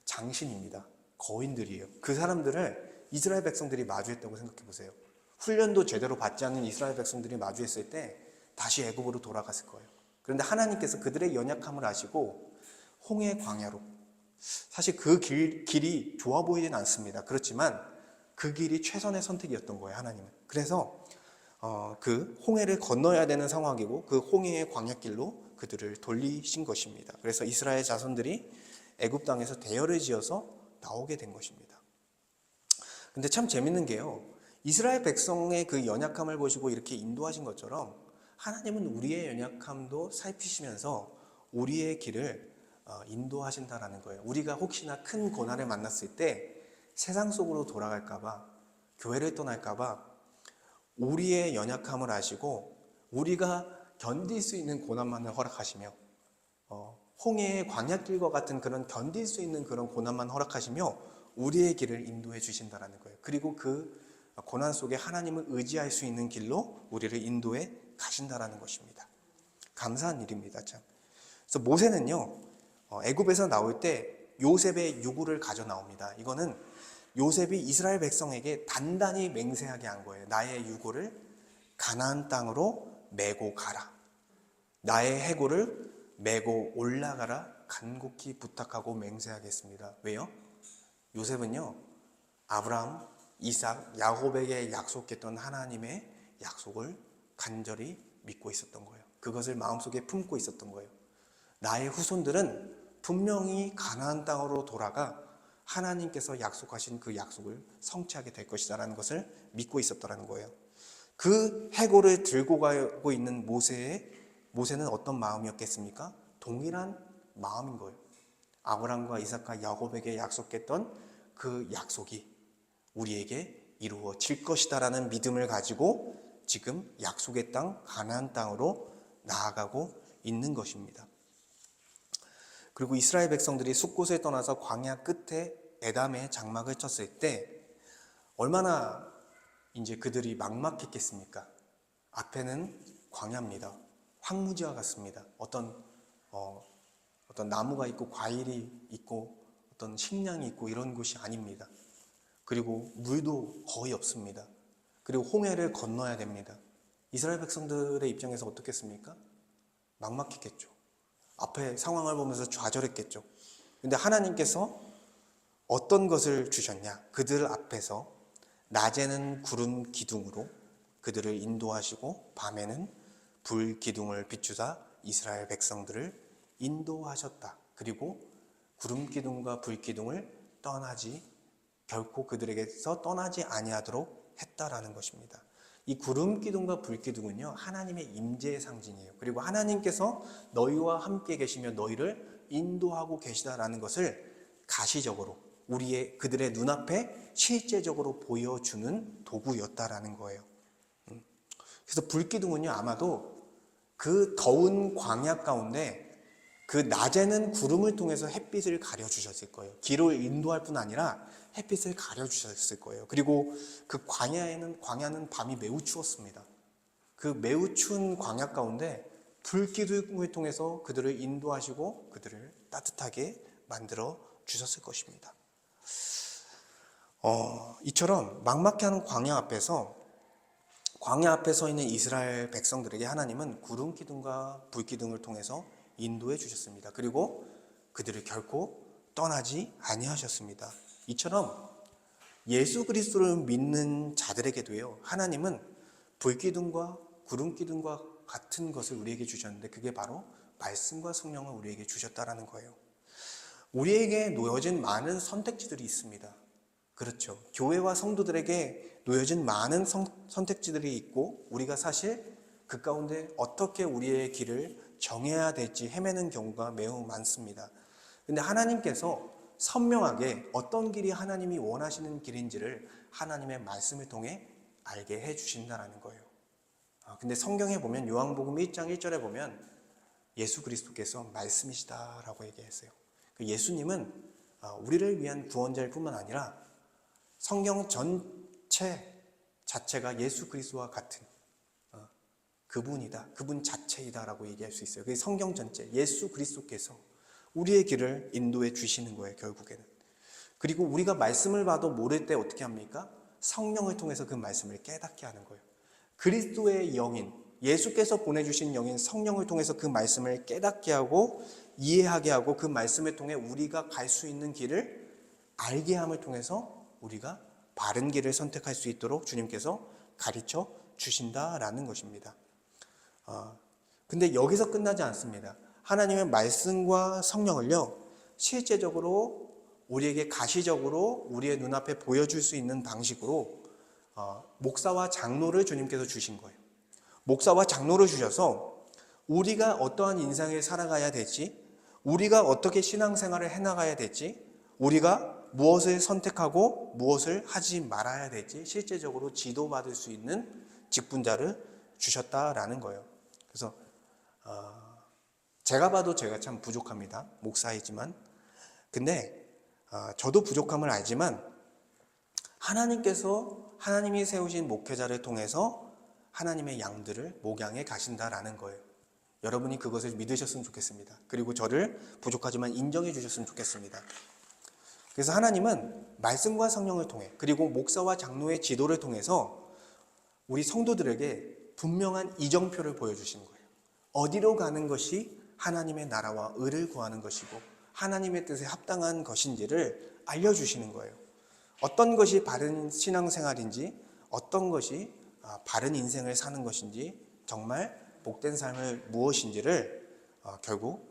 장신입니다. 거인들이에요. 그 사람들을 이스라엘 백성들이 마주했다고 생각해 보세요. 훈련도 제대로 받지 않는 이스라엘 백성들이 마주했을 때 다시 애굽으로 돌아갔을 거예요. 그런데 하나님께서 그들의 연약함을 아시고 홍해 광야로, 사실 그 길이 좋아 보이진 않습니다. 그렇지만 그 길이 최선의 선택이었던 거예요, 하나님은. 그래서 그 홍해를 건너야 되는 상황이고 그 홍해의 광야길로 그들을 돌리신 것입니다. 그래서 이스라엘 자손들이 애굽 땅에서 대열을 지어서 나오게 된 것입니다. 근데 참 재밌는 게요, 이스라엘 백성의 그 연약함을 보시고 이렇게 인도하신 것처럼 하나님은 우리의 연약함도 살피시면서 우리의 길을 인도하신다라는 거예요. 우리가 혹시나 큰 고난을 만났을 때 세상 속으로 돌아갈까봐, 교회를 떠날까봐 우리의 연약함을 아시고 우리가 견딜 수 있는 고난만을 허락하시며, 홍해의 광야길과 같은 그런 견딜 수 있는 그런 고난만 허락하시며 우리의 길을 인도해 주신다라는 거예요. 그리고 그 고난 속에 하나님을 의지할 수 있는 길로 우리를 인도해 가신다라는 것입니다. 감사한 일입니다, 참. 그래서 모세는요, 애굽에서 나올 때 요셉의 유구를 가져 나옵니다. 이거는 요셉이 이스라엘 백성에게 단단히 맹세하게 한 거예요. 나의 유고를 가나안 땅으로 메고 가라. 나의 해고를 메고 올라가라. 간곡히 부탁하고 맹세하겠습니다. 왜요? 요셉은요, 아브라함, 이삭, 야곱에게 약속했던 하나님의 약속을 간절히 믿고 있었던 거예요. 그것을 마음속에 품고 있었던 거예요. 나의 후손들은 분명히 가나안 땅으로 돌아가 하나님께서 약속하신 그 약속을 성취하게 될 것이다라는 것을 믿고 있었더라는 거예요. 그 해고를 들고 가고 있는 모세는 어떤 마음이었겠습니까? 동일한 마음인 거예요. 아브라함과 이삭과 야곱에게 약속했던 그 약속이 우리에게 이루어질 것이다라는 믿음을 가지고 지금 약속의 땅 가나안 땅으로 나아가고 있는 것입니다. 그리고 이스라엘 백성들이 숫곳을 떠나서 광야 끝에 에담에 장막을 쳤을 때 얼마나 이제 그들이 막막했겠습니까? 앞에는 광야입니다. 황무지와 같습니다. 어떤 나무가 있고 과일이 있고 어떤 식량이 있고 이런 곳이 아닙니다. 그리고 물도 거의 없습니다. 그리고 홍해를 건너야 됩니다. 이스라엘 백성들의 입장에서 어떻겠습니까? 막막했겠죠. 앞에 상황을 보면서 좌절했겠죠. 근데 하나님께서 어떤 것을 주셨냐? 그들 앞에서 낮에는 구름 기둥으로 그들을 인도하시고 밤에는 불 기둥을 비추사 이스라엘 백성들을 인도하셨다. 그리고 구름 기둥과 불 기둥을 결코 그들에게서 떠나지 아니하도록 했다라는 것입니다. 이 구름 기둥과 불 기둥은요, 하나님의 임재의 상징이에요. 그리고 하나님께서 너희와 함께 계시며 너희를 인도하고 계시다라는 것을 가시적으로 그들의 눈앞에 실제적으로 보여주는 도구였다라는 거예요. 그래서 불 기둥은요, 아마도 그 더운 광야 가운데 그 낮에는 구름을 통해서 햇빛을 가려주셨을 거예요. 길을 인도할 뿐 아니라 햇빛을 가려주셨을 거예요. 그리고 그 광야는 밤이 매우 추웠습니다. 그 매우 추운 광야 가운데 불기둥을 통해서 그들을 인도하시고 그들을 따뜻하게 만들어 주셨을 것입니다. 이처럼 막막한 광야 앞에 서 있는 이스라엘 백성들에게 하나님은 구름 기둥과 불 기둥을 통해서 인도해 주셨습니다. 그리고 그들을 결코 떠나지 아니하셨습니다. 이처럼 예수 그리스도를 믿는 자들에게도요, 하나님은 불기둥과 구름기둥과 같은 것을 우리에게 주셨는데 그게 바로 말씀과 성령을 우리에게 주셨다라는 거예요. 우리에게 놓여진 많은 선택지들이 있습니다. 그렇죠. 교회와 성도들에게 놓여진 많은 선택지들이 있고 우리가 사실 그 가운데 어떻게 우리의 길을 정해야 될지 헤매는 경우가 매우 많습니다. 근데 하나님께서 선명하게 어떤 길이 하나님이 원하시는 길인지를 하나님의 말씀을 통해 알게 해주신다는 거예요. 근데 성경에 보면 요한복음 1장 1절에 보면 예수 그리스도께서 말씀이시다라고 얘기했어요. 예수님은 우리를 위한 구원자일 뿐만 아니라 성경 전체 자체가 예수 그리스도와 같은 그분이다, 그분 자체이다라고 얘기할 수 있어요. 그 성경 전체, 예수 그리스도께서 우리의 길을 인도해 주시는 거예요, 결국에는. 그리고 우리가 말씀을 봐도 모를 때 어떻게 합니까? 성령을 통해서 그 말씀을 깨닫게 하는 거예요. 그리스도의 영인, 예수께서 보내주신 영인 성령을 통해서 그 말씀을 깨닫게 하고 이해하게 하고 그 말씀을 통해 우리가 갈 수 있는 길을 알게 함을 통해서 우리가 바른 길을 선택할 수 있도록 주님께서 가르쳐 주신다라는 것입니다. 근데 여기서 끝나지 않습니다. 하나님의 말씀과 성령을요, 실제적으로 우리에게 가시적으로 우리의 눈앞에 보여줄 수 있는 방식으로 목사와 장로를 주님께서 주신 거예요. 목사와 장로를 주셔서 우리가 어떠한 인생을 살아가야 될지, 우리가 어떻게 신앙생활을 해나가야 될지, 우리가 무엇을 선택하고 무엇을 하지 말아야 될지 실제적으로 지도받을 수 있는 직분자를 주셨다라는 거예요. 그래서 제가 봐도 제가 참 부족합니다. 목사이지만. 근데 저도 부족함을 알지만 하나님께서 하나님이 세우신 목회자를 통해서 하나님의 양들을 목양해 가신다라는 거예요. 여러분이 그것을 믿으셨으면 좋겠습니다. 그리고 저를 부족하지만 인정해 주셨으면 좋겠습니다. 그래서 하나님은 말씀과 성령을 통해 그리고 목사와 장로의 지도를 통해서 우리 성도들에게 분명한 이정표를 보여주신 거예요. 어디로 가는 것이 하나님의 나라와 의를 구하는 것이고 하나님의 뜻에 합당한 것인지를 알려주시는 거예요. 어떤 것이 바른 신앙생활인지, 어떤 것이 바른 인생을 사는 것인지, 정말 복된 삶을 무엇인지를 결국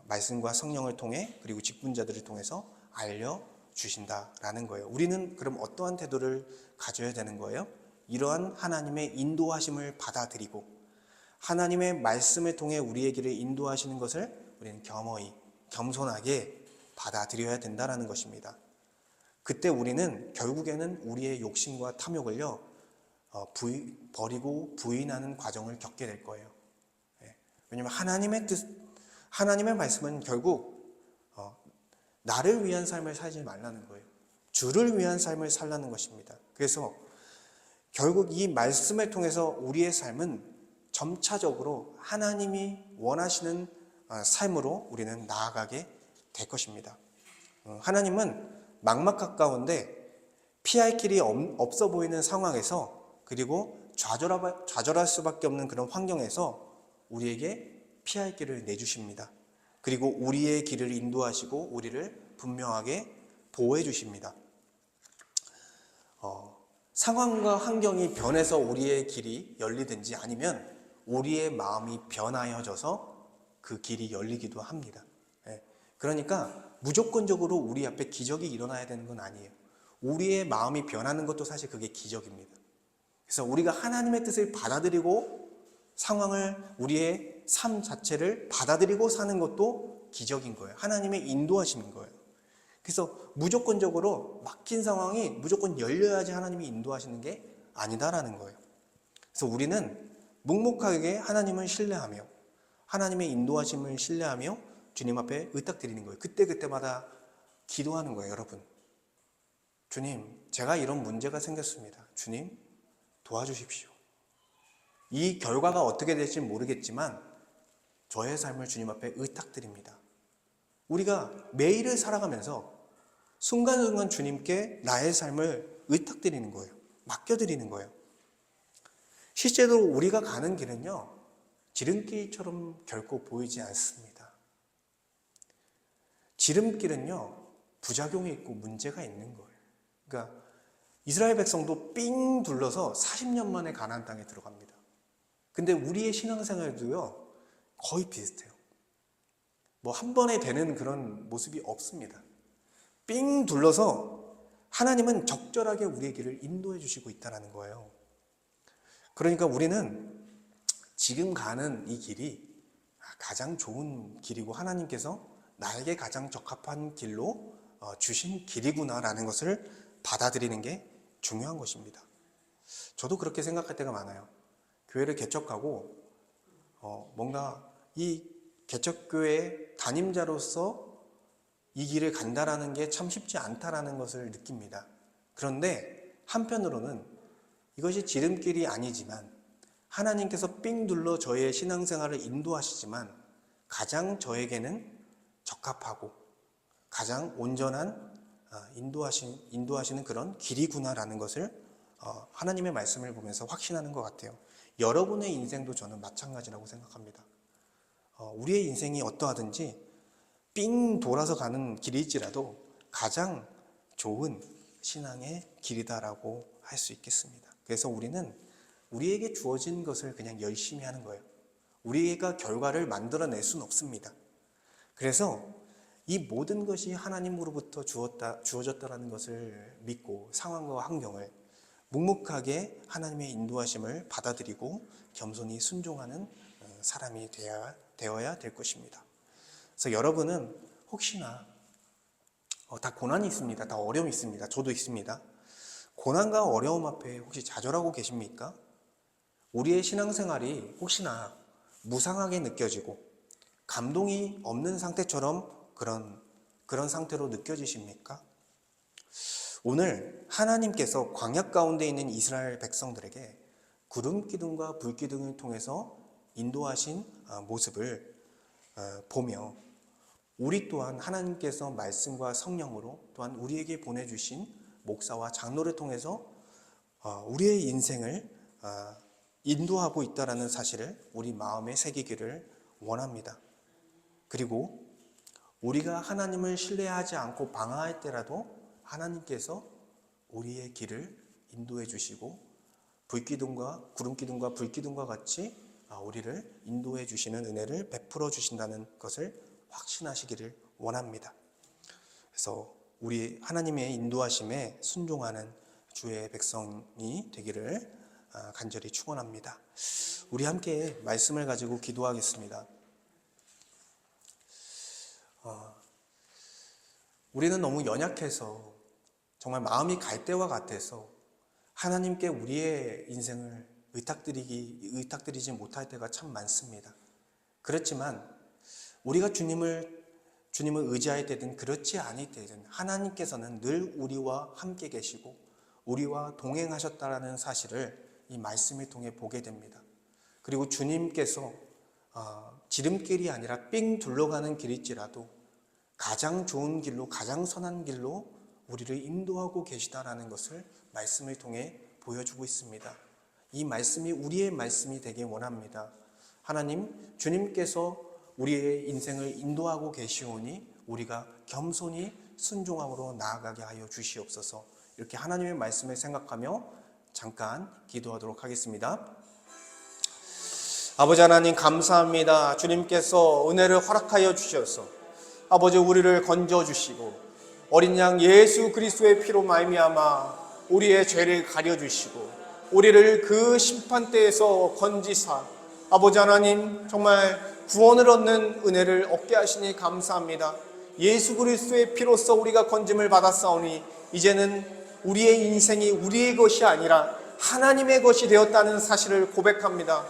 말씀과 성령을 통해 그리고 직분자들을 통해서 알려주신다라는 거예요. 우리는 그럼 어떠한 태도를 가져야 되는 거예요? 이러한 하나님의 인도하심을 받아들이고 하나님의 말씀을 통해 우리의 길을 인도하시는 것을 우리는 겸허히 겸손하게 받아들여야 된다는 것입니다. 그때 우리는 결국에는 우리의 욕심과 탐욕을요 버리고 부인하는 과정을 겪게 될 거예요. 왜냐하면 하나님의 말씀은 결국 나를 위한 삶을 살지 말라는 거예요. 주를 위한 삶을 살라는 것입니다. 그래서 결국 이 말씀을 통해서 우리의 삶은 점차적으로 하나님이 원하시는 삶으로 우리는 나아가게 될 것입니다. 하나님은 막막한 가운데 피할 길이 없어 보이는 상황에서 그리고 좌절할 수밖에 없는 그런 환경에서 우리에게 피할 길을 내주십니다. 그리고 우리의 길을 인도하시고 우리를 분명하게 보호해 주십니다. 상황과 환경이 변해서 우리의 길이 열리든지 아니면 우리의 마음이 변하여져서 그 길이 열리기도 합니다. 그러니까 무조건적으로 우리 앞에 기적이 일어나야 되는 건 아니에요. 우리의 마음이 변하는 것도 사실 그게 기적입니다. 그래서 우리가 하나님의 뜻을 받아들이고 상황을 우리의 삶 자체를 받아들이고 사는 것도 기적인 거예요. 하나님의 인도하시는 거예요. 그래서 무조건적으로 막힌 상황이 무조건 열려야지 하나님이 인도하시는 게 아니다라는 거예요. 그래서 우리는 묵묵하게 하나님을 신뢰하며 하나님의 인도하심을 신뢰하며 주님 앞에 의탁드리는 거예요. 그때마다 기도하는 거예요, 여러분. 주님, 제가 이런 문제가 생겼습니다. 주님, 도와주십시오. 이 결과가 어떻게 될지 모르겠지만 저의 삶을 주님 앞에 의탁드립니다. 우리가 매일을 살아가면서 순간순간 주님께 나의 삶을 의탁드리는 거예요. 맡겨드리는 거예요. 실제로 우리가 가는 길은요, 지름길처럼 결코 보이지 않습니다. 지름길은요, 부작용이 있고 문제가 있는 거예요. 그러니까 이스라엘 백성도 삥 둘러서 40년 만에 가나안 땅에 들어갑니다. 근데 우리의 신앙생활도요, 거의 비슷해요. 뭐 한 번에 되는 그런 모습이 없습니다. 삥 둘러서 하나님은 적절하게 우리의 길을 인도해 주시고 있다는 거예요. 그러니까 우리는 지금 가는 이 길이 가장 좋은 길이고 하나님께서 나에게 가장 적합한 길로 주신 길이구나라는 것을 받아들이는 게 중요한 것입니다. 저도 그렇게 생각할 때가 많아요. 교회를 개척하고 뭔가 이 개척교회 담임자로서 이 길을 간다라는 게 참 쉽지 않다라는 것을 느낍니다. 그런데 한편으로는 이것이 지름길이 아니지만 하나님께서 삥 둘러 저의 신앙생활을 인도하시지만 가장 저에게는 적합하고 가장 온전한 인도하시는 그런 길이구나라는 것을 하나님의 말씀을 보면서 확신하는 것 같아요. 여러분의 인생도 저는 마찬가지라고 생각합니다. 우리의 인생이 어떠하든지 삥 돌아서 가는 길일지라도 가장 좋은 신앙의 길이다라고 할 수 있겠습니다. 그래서 우리는 우리에게 주어진 것을 그냥 열심히 하는 거예요. 우리가 결과를 만들어낼 수는 없습니다. 그래서 이 모든 것이 하나님으로부터 주어졌다라는 것을 믿고 상황과 환경을 묵묵하게 하나님의 인도하심을 받아들이고 겸손히 순종하는 사람이 되어야 될 것입니다. 그래서 여러분은 혹시나 다 고난이 있습니다. 다 어려움이 있습니다. 저도 있습니다. 고난과 어려움 앞에 혹시 좌절하고 계십니까? 우리의 신앙생활이 혹시나 무상하게 느껴지고 감동이 없는 상태처럼 그런 상태로 느껴지십니까? 오늘 하나님께서 광야 가운데 있는 이스라엘 백성들에게 구름 기둥과 불 기둥을 통해서 인도하신 모습을 보며 우리 또한 하나님께서 말씀과 성령으로 또한 우리에게 보내주신 목사와 장로를 통해서 우리의 인생을 인도하고 있다는 사실을 우리 마음에 새기기를 원합니다. 그리고 우리가 하나님을 신뢰하지 않고 방황할 때라도 하나님께서 우리의 길을 인도해 주시고 구름 기둥과 불 기둥과 같이 우리를 인도해 주시는 은혜를 베풀어 주신다는 것을 확신하시기를 원합니다. 그래서 우리 하나님의 인도하심에 순종하는 주의 백성이 되기를 간절히 축원합니다. 우리 함께 말씀을 가지고 기도하겠습니다. 우리는 너무 연약해서 정말 마음이 갈 때와 같아서 하나님께 우리의 인생을 의탁드리지 못할 때가 참 많습니다. 그렇지만 우리가 주님을 의지할 때든 그렇지 않을 때든 하나님께서는 늘 우리와 함께 계시고 우리와 동행하셨다라는 사실을 이 말씀을 통해 보게 됩니다. 그리고 주님께서 지름길이 아니라 삥 둘러가는 길일지라도 가장 좋은 길로 가장 선한 길로 우리를 인도하고 계시다라는 것을 말씀을 통해 보여주고 있습니다. 이 말씀이 우리의 말씀이 되길 원합니다. 하나님, 주님께서 우리의 인생을 인도하고 계시오니 우리가 겸손히 순종함으로 나아가게 하여 주시옵소서. 이렇게 하나님의 말씀을 생각하며 잠깐 기도하도록 하겠습니다. 아버지 하나님 감사합니다. 주님께서 은혜를 허락하여 주셔서 아버지 우리를 건져주시고 어린 양 예수 그리스도의 피로 말미암아 우리의 죄를 가려주시고 우리를 그 심판대에서 건지사 아버지 하나님 정말 구원을 얻는 은혜를 얻게 하시니 감사합니다. 예수 그리스도의 피로써 우리가 건짐을 받았사오니 이제는 우리의 인생이 우리의 것이 아니라 하나님의 것이 되었다는 사실을 고백합니다.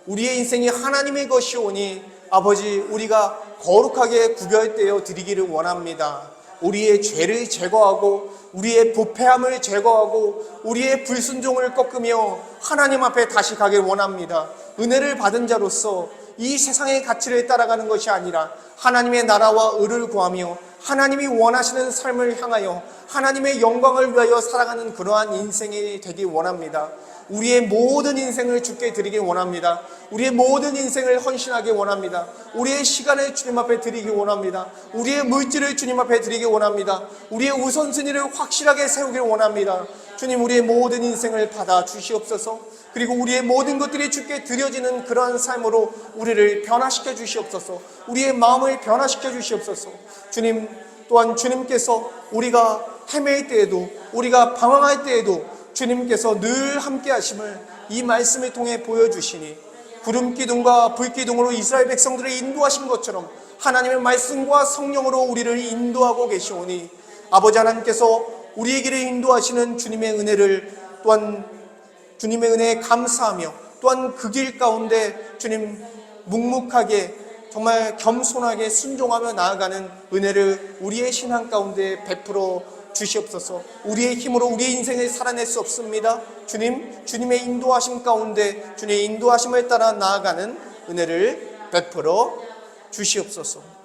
우리의 인생이 하나님의 것이오니 아버지 우리가 거룩하게 구별되어 드리기를 원합니다. 우리의 죄를 제거하고 우리의 부패함을 제거하고 우리의 불순종을 꺾으며 하나님 앞에 다시 가길 원합니다. 은혜를 받은 자로서 이 세상의 가치를 따라가는 것이 아니라 하나님의 나라와 의를 구하며 하나님이 원하시는 삶을 향하여 하나님의 영광을 위하여 살아가는 그러한 인생이 되길 원합니다. 우리의 모든 인생을 주께 드리길 원합니다. 우리의 모든 인생을 헌신하길 원합니다. 우리의 시간을 주님 앞에 드리길 원합니다. 우리의 물질을 주님 앞에 드리길 원합니다. 우리의 우선순위를 확실하게 세우길 원합니다. 주님 우리의 모든 인생을 받아 주시옵소서. 그리고 우리의 모든 것들이 주께 드려지는 그러한 삶으로 우리를 변화시켜 주시옵소서. 우리의 마음을 변화시켜 주시옵소서. 주님 또한 주님께서 우리가 헤매일 때에도 우리가 방황할 때에도 주님께서 늘 함께 하심을 이 말씀을 통해 보여주시니 구름 기둥과 불 기둥으로 이스라엘 백성들을 인도하신 것처럼 하나님의 말씀과 성령으로 우리를 인도하고 계시오니 아버지 하나님께서 우리의 길을 인도하시는 주님의 은혜를 또한 주님의 은혜에 감사하며 또한 그 길 가운데 주님 묵묵하게 정말 겸손하게 순종하며 나아가는 은혜를 우리의 신앙 가운데 베풀어 주시옵소서. 우리의 힘으로 우리의 인생을 살아낼 수 없습니다. 주님의 인도하심 가운데 주님의 인도하심을 따라 나아가는 은혜를 베풀어 주시옵소서.